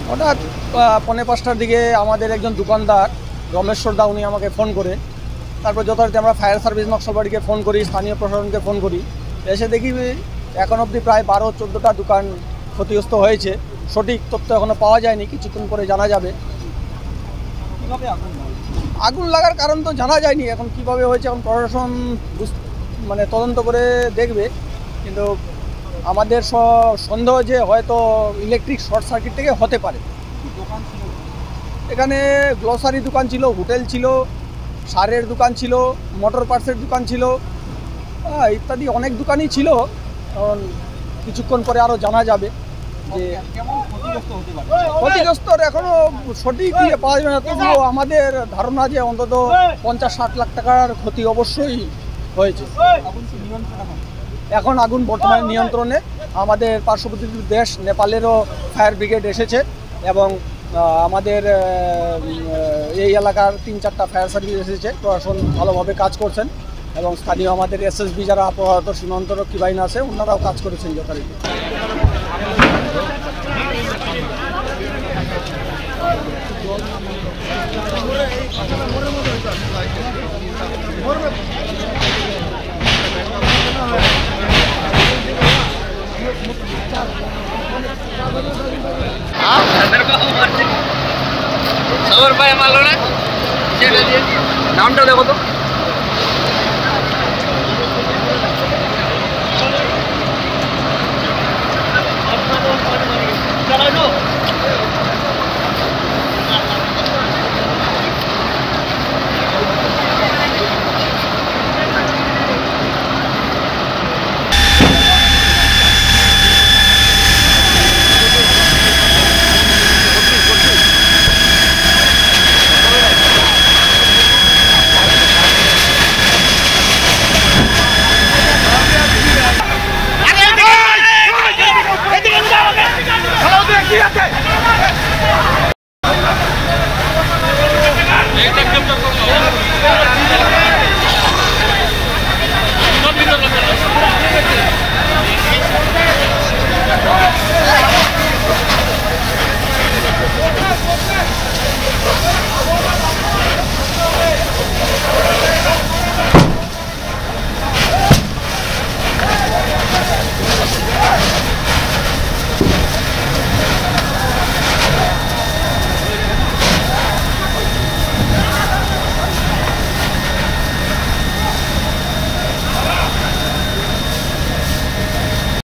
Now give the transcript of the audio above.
হঠাৎ 4:45টার দিকে আমাদের একজন দোকানদার রমেশ্বর দা উনি আমাকে ফোন করে, তারপর যথারীতি আমরা ফায়ার সার্ভিস নকশালবাড়িকে ফোন করি, স্থানীয় প্রশাসনকে ফোন করি। এসে দেখি এখন অবধি প্রায় 12-14টা দোকান ক্ষতিগ্রস্ত হয়েছে। সঠিক তথ্য এখনও পাওয়া যায়নি, কিছুক্ষণ পরে জানা যাবে। আগুন লাগার কারণ তো জানা যায়নি, এখন কিভাবে হয়েছে এখন প্রশাসন মানে তদন্ত করে দেখবে। কিন্তু আমাদের সন্দেহ যে হয়তো ইলেকট্রিক শর্ট সার্কিট থেকে হতে পারে। এখানে গ্লোসারি দোকান ছিল, হোটেল ছিল, সারের দোকান ছিল, মোটর পার্টসের দোকান ছিল, ইত্যাদি অনেক দোকানই ছিল। এখন কিছুক্ষণ পরে আরও জানা যাবে যে ক্ষতিগ্রস্তর এখনও সঠিক পাওয়া যাবে না। তবুও আমাদের ধারণা যে অন্তত 50-60 লাখ টাকার ক্ষতি অবশ্যই হয়েছে। এখন আগুন বর্তমানে নিয়ন্ত্রণে। আমাদের পার্শ্ববর্তী দেশ নেপালেরও ফায়ার ব্রিগেড এসেছে এবং আমাদের এই এলাকার 3-4টা ফায়ার সার্ভিস এসেছে। প্রশাসন ভালোভাবে কাজ করছেন এবং স্থানীয় আমাদের এসএসবি যারা প্রয়াত সীমান্তরক্ষী বাহিনী আছে ওনারাও কাজ করেছেন যথারীতি। খবর পায় মারলো না, নামটা দেখো তো।